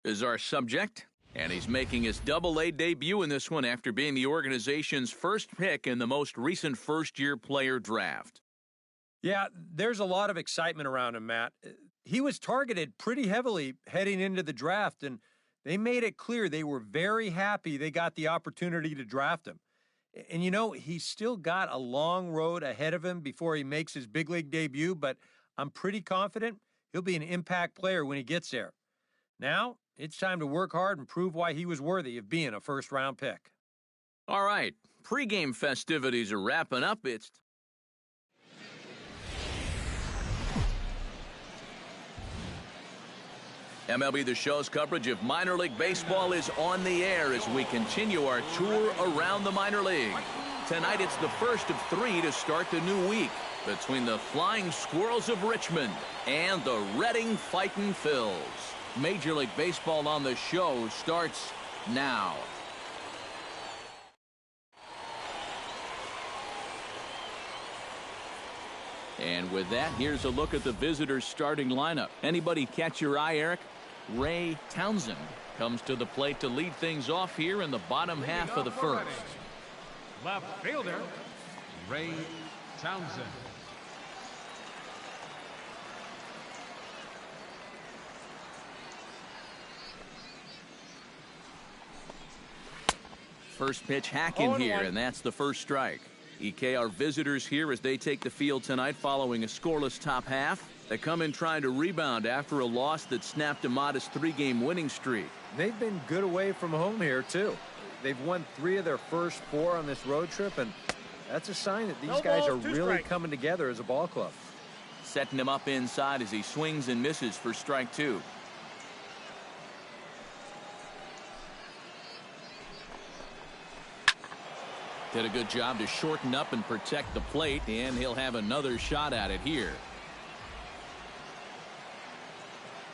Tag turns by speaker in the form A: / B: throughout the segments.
A: is our subject, and he's making his Double-A debut in this one after being the organization's first pick in the most recent first-year player draft.
B: Yeah, there's a lot of excitement around him, Matt. He was targeted pretty heavily heading into the draft, and they made it clear they were very happy they got the opportunity to draft him. And, he's still got a long road ahead of him before he makes his big league debut, but I'm pretty confident he'll be an impact player when he gets there. Now, it's time to work hard and prove why he was worthy of being a first-round pick.
A: All right, pregame festivities are wrapping up. It's MLB The Show's coverage of minor league baseball is on the air as we continue our tour around the minor league. Tonight it's the first of 3 to start the new week between the Flying Squirrels of Richmond and the Reading Fightin' Phils. Major League Baseball on the Show starts now. And with that, here's a look at the visitors' starting lineup. Anybody catch your eye, Eric? Ray Townsend comes to the plate to lead things off here in the bottom half of the first.
C: Left fielder, Ray Townsend.
A: First pitch hacking here, and that's the first strike. EK, our visitors here as they take the field tonight following a scoreless top half. They come in trying to rebound after a loss that snapped a modest 3-game winning streak.
B: They've been good away from home here, too. They've won 3 of their first 4 on this road trip, and that's a sign that these guys are really coming together as a ball club.
A: Setting him up inside as he swings and misses for strike 2. Did a good job to shorten up and protect the plate, and he'll have another shot at it here.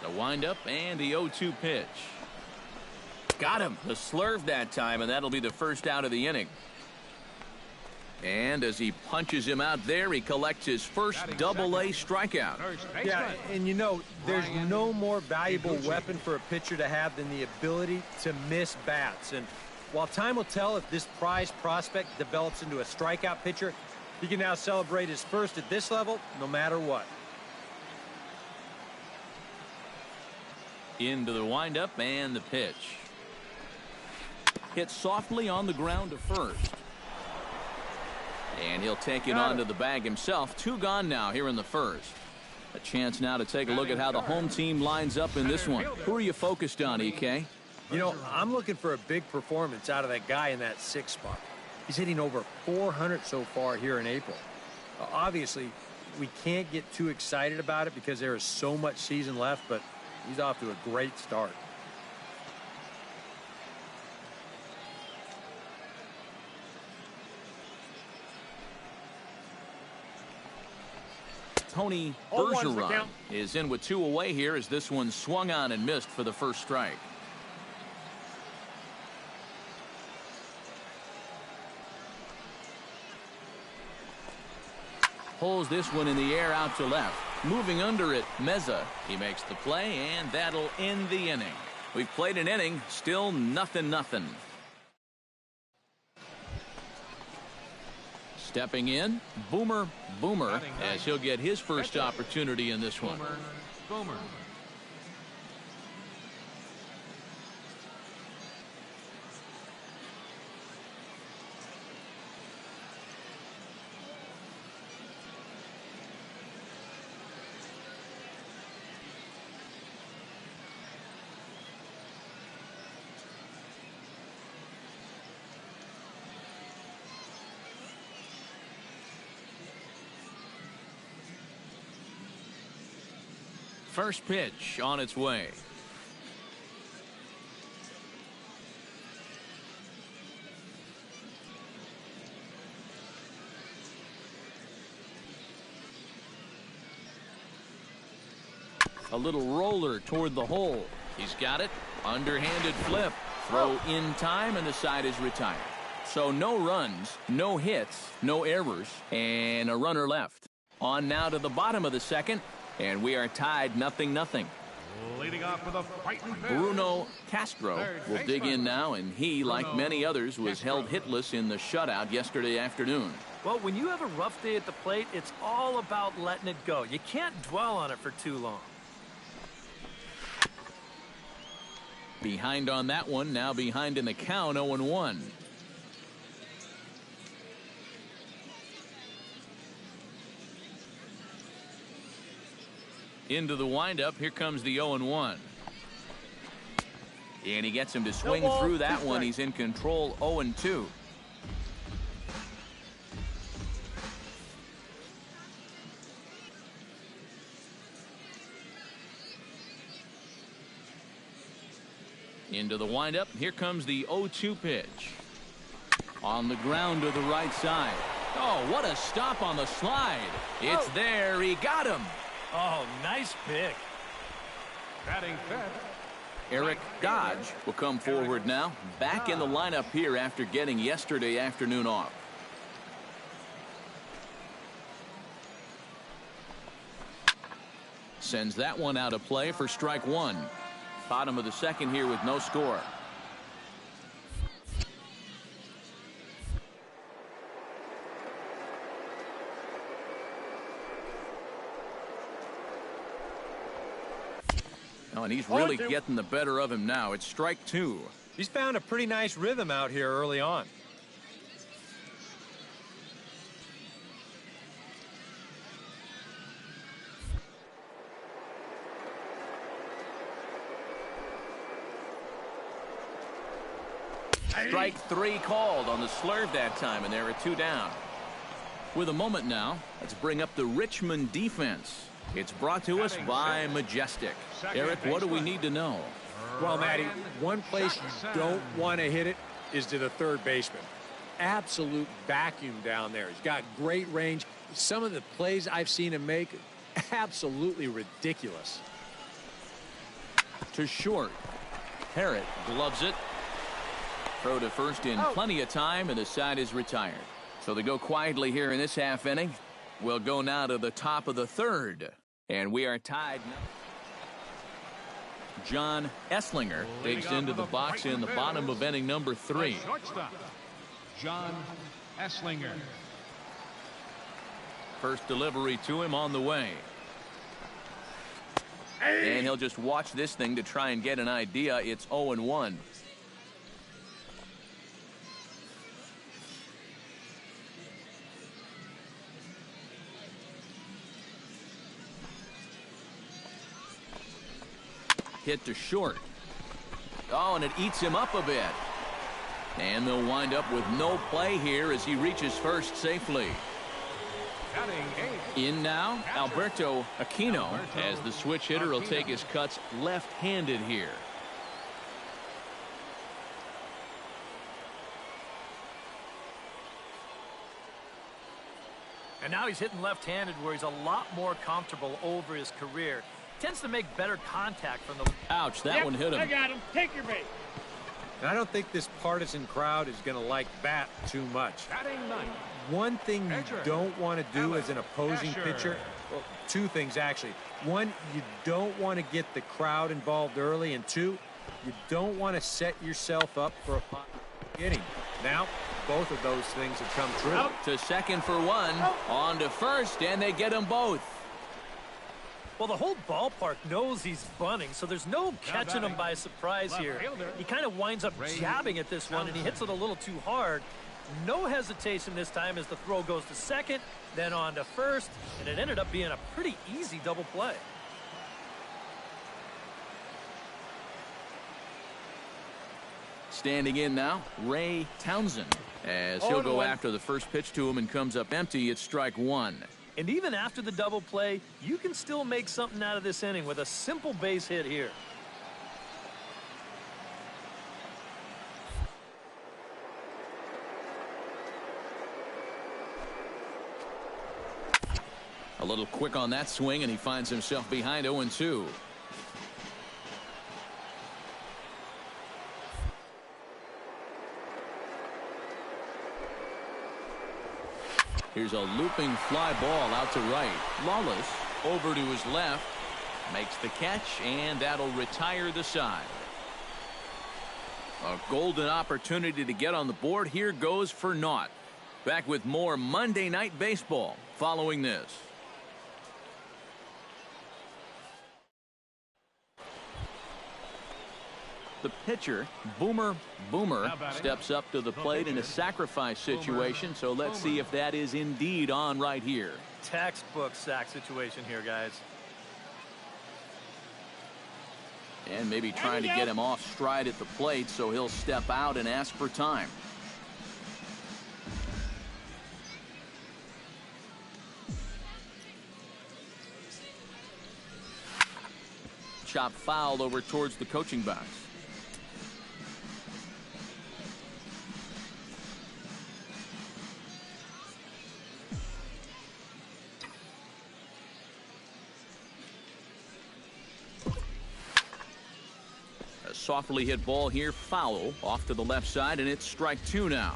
A: The windup and the 0-2 pitch. Got him. The slurve that time, and that'll be the first out of the inning. And as he punches him out there, he collects his first Double-A strikeout.
B: Yeah, and there's no more valuable weapon for a pitcher to have than the ability to miss bats. And while time will tell if this prized prospect develops into a strikeout pitcher, he can now celebrate his first at this level no matter what.
A: Into the windup and the pitch. Hit softly on the ground to first. And he'll take it onto the bag himself. 2 gone now here in the first. A chance now to take a look at how the home team lines up in this one. Who are you focused on, EK?
B: I'm looking for a big performance out of that guy in that 6th spot. He's hitting over 400 so far here in April. Obviously, we can't get too excited about it because there is so much season left, but he's off to a great start.
A: Tony Bergeron is in with 2 away here as this one swung on and missed for the first strike. Pulls this one in the air out to left. Moving under it, Meza. He makes the play, and that'll end the inning. We've played an inning, still 0-0. Stepping in, Boomer as he'll get his first opportunity in this one.
C: Boomer.
A: First pitch on its way. A little roller toward the hole. He's got it. Underhanded flip. Throw in time, and the side is retired. So no runs, no hits, no errors, and a runner left. On now to the bottom of the second. And we are tied 0-0.
C: Leading off with a fighting pitch.
A: Bruno Castro
C: Third
A: will dig in now, and he, like
C: Bruno
A: many others, was held
C: Castro.
A: hitless in the shutout yesterday afternoon.
D: Well, when you have a rough day at the plate, it's all about letting it go. You can't dwell on it for too long.
A: Behind on that one, now behind in the count, 0-1. Into the windup, here comes the 0-1. And he gets him to swing through that one. He's in control, 0-2. Into the windup. Here comes the 0-2 pitch. On the ground to the right side. Oh, what a stop on the slide. It's there. He got him.
D: Oh, nice pick.
C: Batting fifth.
A: Eric Dodge will come forward now. Back in the lineup here after getting yesterday afternoon off. Sends that one out of play for strike one. Bottom of the second here with no score. Oh, and he's really getting the better of him now. It's strike two.
B: He's found a pretty nice rhythm out here early on.
A: Strike three called on the slurve that time, and there are two down. With a moment now, let's bring up the Richmond defense. It's brought to us by Majestic. Eric, what do we need to know?
B: Well, Matty, one place you don't want to hit it is to the third baseman. Absolute vacuum down there. He's got great range. Some of the plays I've seen him make, absolutely ridiculous.
A: To short. Parrott gloves it. Throw to first in plenty of time, and the side is retired. So they go quietly here in this half inning. We'll go now to the top of the third. And we are tied now. John Esslinger digs into the box in the bottom of inning number 3.
C: Shortstop, John Esslinger.
A: First delivery to him on the way. And he'll just watch this thing to try and get an idea. It's 0-1. Hit to short. Oh, and it eats him up a bit. And they'll wind up with no play here as he reaches first safely. In now, Alberto Aquino, as the switch hitter will take his cuts left-handed here.
D: And now he's hitting left-handed where he's a lot more comfortable over his career. Tends to make better contact from the...
A: Ouch, that one hit him.
E: I got him. Take your bait.
B: And I don't think this partisan crowd is going to like Bat too much.
C: Batting ninth.
B: One thing you don't want to do as an opposing pitcher, well, two things actually. One, you don't want to get the crowd involved early, and two, you don't want to set yourself up for a inning. Now, both of those things have come true.
A: To second for one, on to first, and they get them both.
D: Well, the whole ballpark knows he's bunting, so there's no catching him by surprise here. He kind of winds up jabbing at this one, and he hits it a little too hard. No hesitation this time as the throw goes to second, then on to first, and it ended up being a pretty easy double play.
A: Standing in now, Ray Townsend, as he'll go after the first pitch to him and comes up empty. It's strike one.
D: And even after the double play, you can still make something out of this inning with a simple base hit here.
A: A little quick on that swing, and he finds himself behind 0-2. Here's a looping fly ball out to right. Lawless over to his left. Makes the catch, and that'll retire the side. A golden opportunity to get on the board. Here goes for naught. Back with more Monday Night Baseball following this. The pitcher, Boomer, steps up to the plate in a sacrifice situation, so let's see if that is indeed on right here.
D: Textbook sack situation here, guys.
A: And maybe trying to get him off stride at the plate, so he'll step out and ask for time. Chop foul over towards the coaching box. A softly hit ball here, foul off to the left side, and it's strike two now.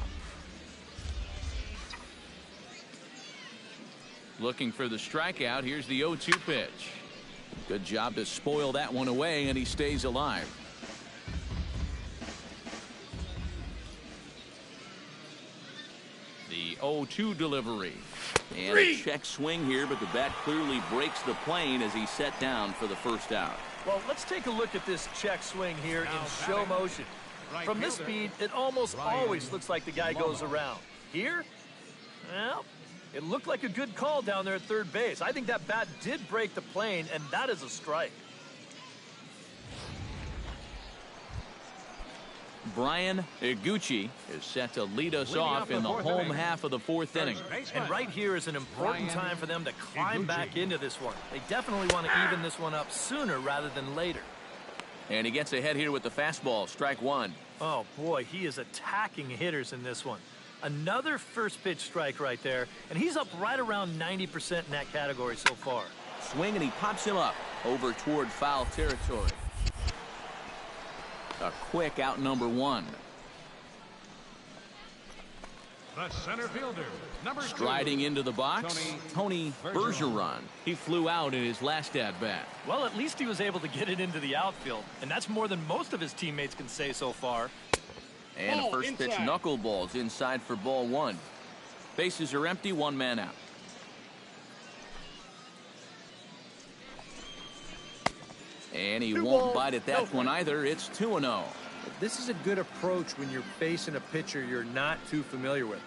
A: Looking for the strikeout. Here's the 0-2 pitch. Good job to spoil that one away, and he stays alive. The 0-2 delivery. And a check swing here, but the bat clearly breaks the plane as he's set down for the first out.
D: Well, let's take a look at this check swing here in show motion. From this speed, it almost always looks like the guy goes around. Here, well, it looked like a good call down there at third base. I think that bat did break the plane, and that is a strike.
A: Brian Iguchi is set to lead us off in the home half of the fourth inning.
D: And right here is an important time for them to climb back into this one. They definitely want to even this one up sooner rather than later.
A: And he gets ahead here with the fastball. Strike one.
D: Oh, boy, he is attacking hitters in this one. Another first pitch strike right there, and he's up right around 90% in that category so far.
A: Swing, and he pops him up over toward foul territory. A quick out number one.
C: The center fielder, number
A: Striding into the box, Tony Bergeron. He flew out in his last at-bat.
D: Well, at least he was able to get it into the outfield, and that's more than most of his teammates can say so far.
A: And a first pitch knuckleballs inside for ball one. Bases are empty, one man out. And he won't bite at that one either. It's 2-0.
B: This is a good approach when you're facing a pitcher you're not too familiar with.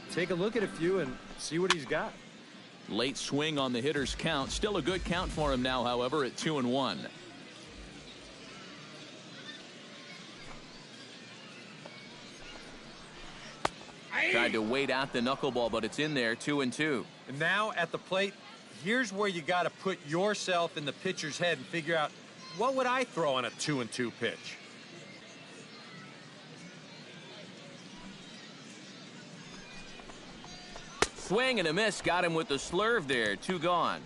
B: Take a look at a few and see what he's got.
A: Late swing on the hitter's count. Still a good count for him now, however, at 2-1. Tried to wait out the knuckleball, but it's in there, 2-2.
B: And now at the plate, here's where you got to put yourself in the pitcher's head and figure out, what would I throw on a 2-2 pitch?
A: Swing and a miss. Got him with the slurve there. Two gone.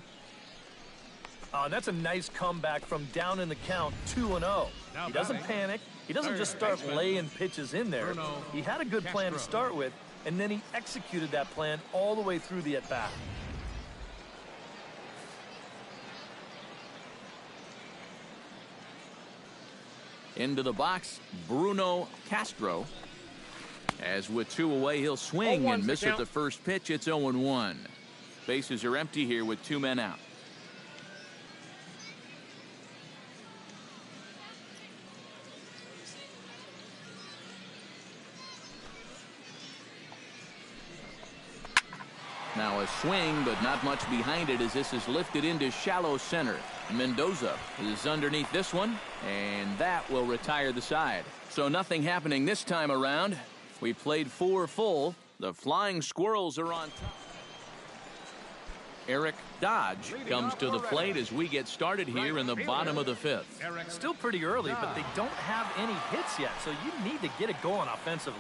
D: That's a nice comeback from down in the count, 2-0. He doesn't panic. He doesn't just start laying pitches in there. He had a good plan to start with, and then he executed that plan all the way through the at-bat.
A: Into the box, Bruno Castro. As with two away, he'll swing and miss at the first pitch. It's 0-1. Bases are empty here with two men out. Now a swing, but not much behind it as this is lifted into shallow center. Mendoza is underneath this one, and that will retire the side. So nothing happening this time around. We played 4 full. The Flying Squirrels are on top. Eric Dodge comes to the plate as we get started here in the bottom of the 5th.
D: Still pretty early, but they don't have any hits yet, so you need to get it going offensively.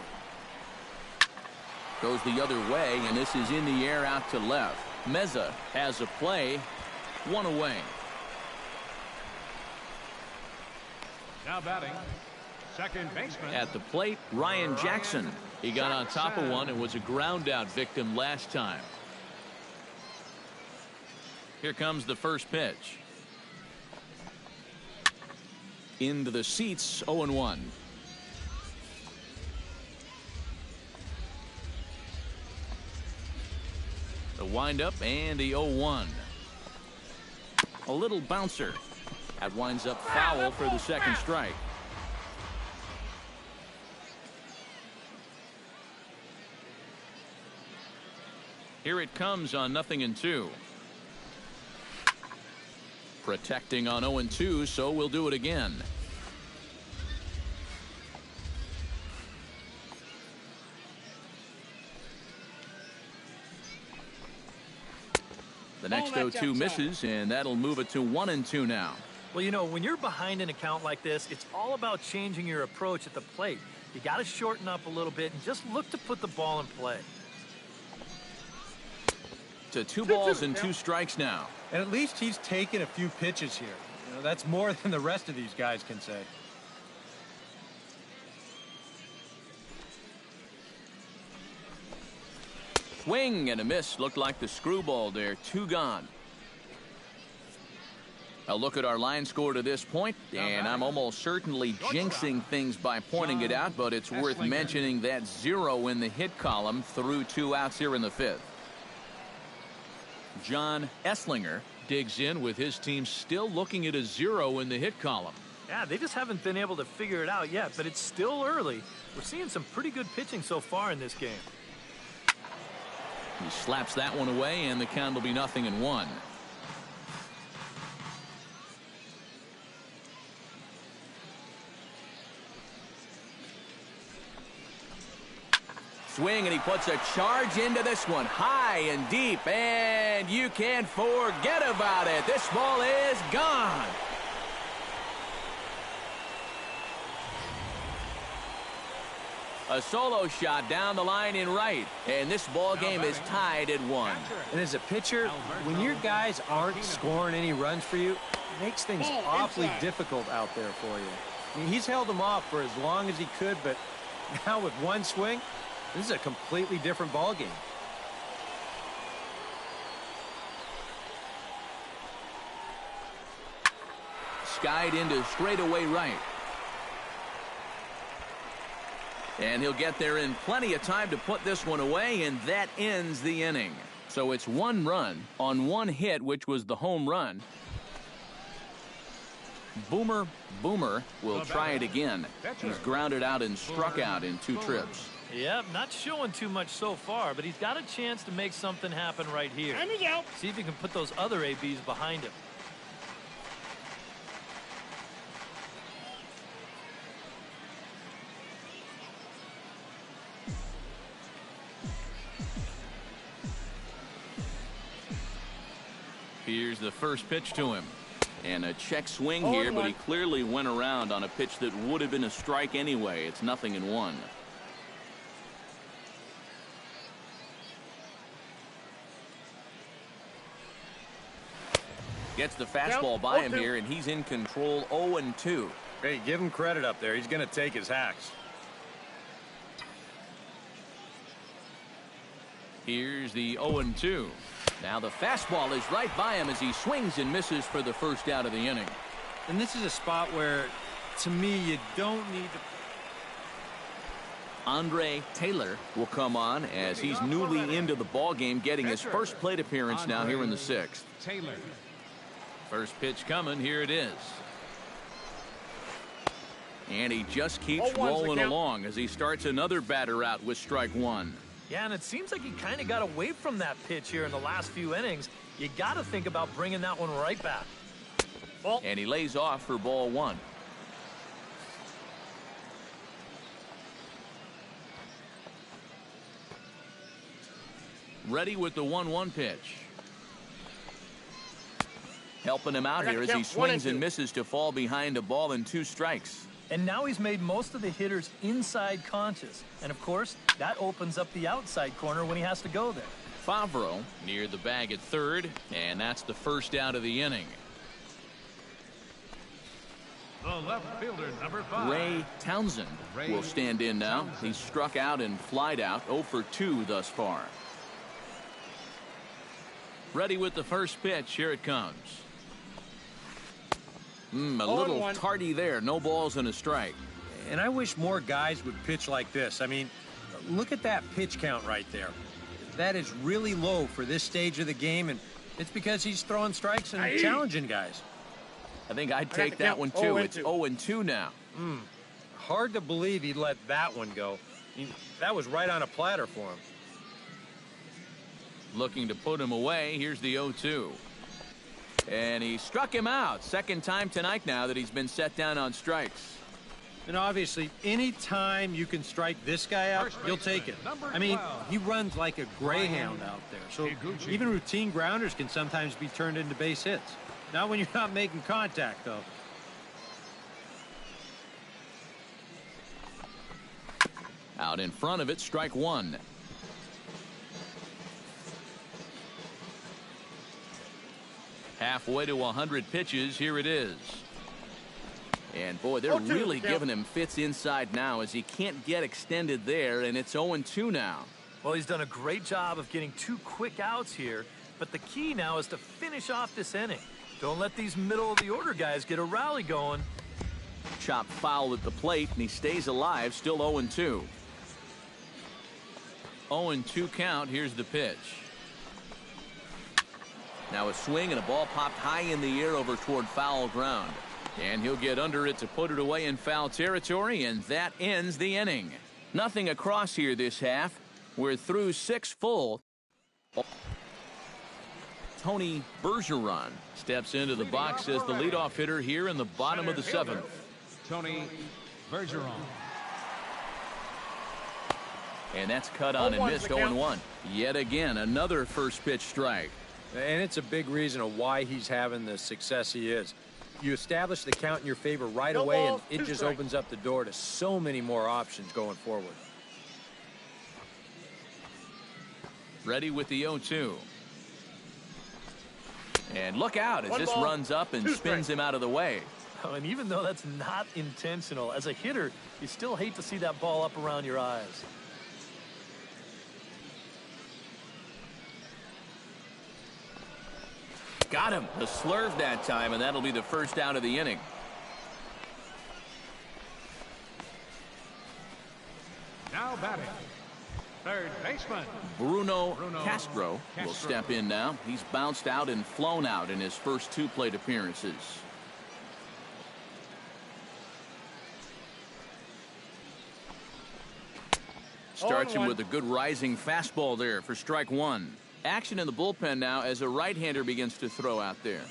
A: Goes the other way, and this is in the air out to left. Meza has a play. One away.
C: Now batting, second baseman.
A: At the plate, Ryan Jackson. He got on top of one and was a ground out victim last time. Here comes the first pitch. Into the seats, 0-1. The windup and the 0-1. A little bouncer. That winds up foul for the second strike. Here it comes on 0-2. Protecting on 0-2, so we'll do it again. The next 0-2 misses, and that'll move it to 1-2 now.
D: Well, you know, when you're behind an account like this, it's all about changing your approach at the plate. You got to shorten up a little bit and just look to put the ball in play.
A: To 2 balls and 2 strikes now.
B: And at least he's taken a few pitches here. You know, that's more than the rest of these guys can say.
A: Swing and a miss. Looked like the screwball there. 2 gone. A look at our line score to this point, and I'm almost certainly jinxing things by pointing it out, but it's worth mentioning that 0 in the hit column through 2 outs here in the 5th. John Esslinger digs in with his team still looking at a 0 in the hit column.
D: Yeah, they just haven't been able to figure it out yet, but it's still early. We're seeing some pretty good pitching so far in this game.
A: He slaps that one away, and the count will be 0-1. Swing, and he puts a charge into this one, high and deep, and you can't forget about it. This ball is gone. A solo shot down the line in right, and this ball game is tied at 1.
B: And as a pitcher, when your guys aren't scoring any runs for you, it makes things awfully difficult out there for you. I mean, he's held them off for as long as he could, but now with one swing, this is a completely different ball game.
A: Skied into straightaway right. And he'll get there in plenty of time to put this one away, and that ends the inning. So it's 1 run on 1 hit, which was the home run. Boomer will try it again. He's grounded out and struck out in 2 trips.
D: Yep, not showing too much so far, but he's got a chance to make something happen right here. See if he can put those other ABs behind him.
A: Here's the first pitch to him. And a check swing here, but he clearly went around on a pitch that would have been a strike anyway. It's 0-1. Gets the fastball by him here, and he's in control. 0-2.
B: Hey, give him credit up there. He's going to take his hacks.
A: Here's the 0-2. Now the fastball is right by him as he swings and misses for the first out of the inning.
B: And this is a spot where, to me, you don't need to.
A: Andre Taylor will come on as he's newly into the ball game, getting his first plate appearance now here in the 6th.
C: Taylor.
A: First pitch coming. Here it is. And he just keeps rolling along as he starts another batter out with strike 1.
D: Yeah, and it seems like he kind of got away from that pitch here in the last few innings. You got to think about bringing that one right back.
A: And he lays off for ball 1. Ready with the 1-1 pitch. Helping him out here as he swings and misses to fall behind a ball and 2 strikes.
D: And now he's made most of the hitters inside conscious. And, of course, that opens up the outside corner when he has to go there.
A: Favreau near the bag at third, and that's the first out of the inning.
C: The left fielder, number 5.
A: Ray Townsend will stand in now. He's struck out and flied out, 0 for 2 thus far. Ready with the first pitch. Here it comes. A little tardy there. No balls and a strike.
B: And I wish more guys would pitch like this. I mean, look at that pitch count right there. That is really low for this stage of the game, and it's because he's throwing strikes and challenging guys.
A: I think I'd take that one, too. It's 0-2 now.
B: Hard to believe he let that one go. That was right on a platter for him.
A: Looking to put him away. Here's the 0-2. And he struck him out. Second time tonight now that he's been set down on strikes.
B: And obviously, any time you can strike this guy out, you'll take it. I mean, he runs like a greyhound out there. So even routine grounders can sometimes be turned into base hits. Not when you're not making contact, though.
A: Out in front of it, strike one. Halfway to 100 pitches, here it is. And boy, they're really giving him fits inside now as he can't get extended there, and it's 0-2 now.
D: Well, he's done a great job of getting 2 quick outs here, but the key now is to finish off this inning. Don't let these middle-of-the-order guys get a rally going.
A: Chopped foul at the plate, and he stays alive, still 0-2. 0-2 count. Here's the pitch. Now a swing and a ball popped high in the air over toward foul ground. And he'll get under it to put it away in foul territory, and that ends the inning. Nothing across here this half. We're through 6 full. Tony Bergeron steps into the box as the leadoff hitter here in the bottom of the 7th.
C: Tony Bergeron.
A: And that's cut on and missed. 0-1. Yet again, another first pitch strike.
B: And it's a big reason of why he's having the success he is. You establish the count in your favor right away, and it just opens up the door to so many more options going forward.
A: Ready with the 0-2. And look out as this runs up and spins him out of the way.
D: Oh, and even though that's not intentional, as a hitter, you still hate to see that ball up around your eyes.
A: Got him. The slurve that time, and that'll be the first out of the inning.
C: Now batting, third baseman
A: Bruno Castro will step in now. He's bounced out and flown out in his first 2 plate appearances. Starts him with a good rising fastball there for strike one. Action in the bullpen now as a right-hander begins to throw out there.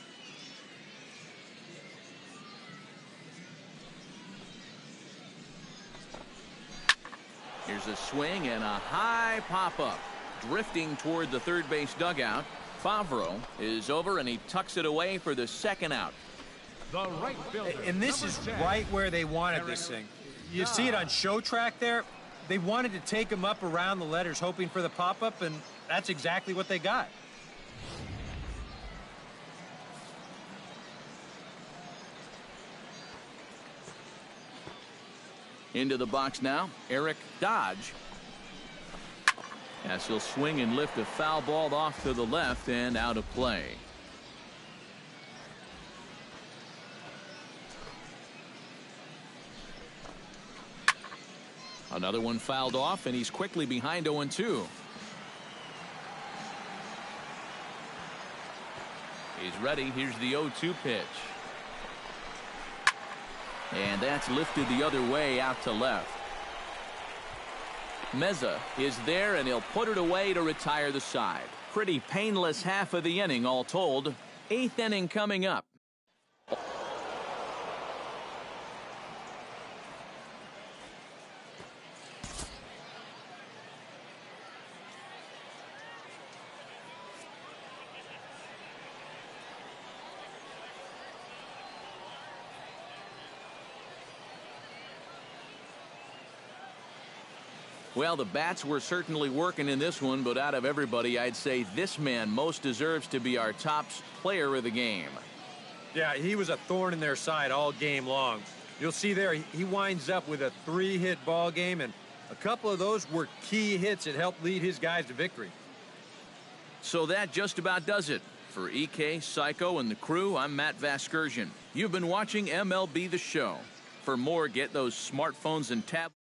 A: Here's a swing and a high pop-up. Drifting toward the third base dugout. Favreau is over and he tucks it away for the second out.
C: The right fielder.
B: And this is right where they wanted this thing. You see it on show track there. They wanted to take him up around the letters hoping for the pop-up, and that's exactly what they got.
A: Into the box now, Eric Dodge. As he'll swing and lift a foul ball off to the left and out of play. Another one fouled off, and he's quickly behind 0-2. He's ready. Here's the 0-2 pitch. And that's lifted the other way out to left. Meza is there, and he'll put it away to retire the side. Pretty painless half of the inning all told. 8th inning coming up. Well, the bats were certainly working in this one, but out of everybody, I'd say this man most deserves to be our top player of the game.
B: Yeah, he was a thorn in their side all game long. You'll see there, he winds up with a 3-hit ball game, and a couple of those were key hits that helped lead his guys to victory.
A: So that just about does it For EK, Psycho, and the crew, I'm Matt Vasgersian. You've been watching MLB The Show. For more, get those smartphones and tablets.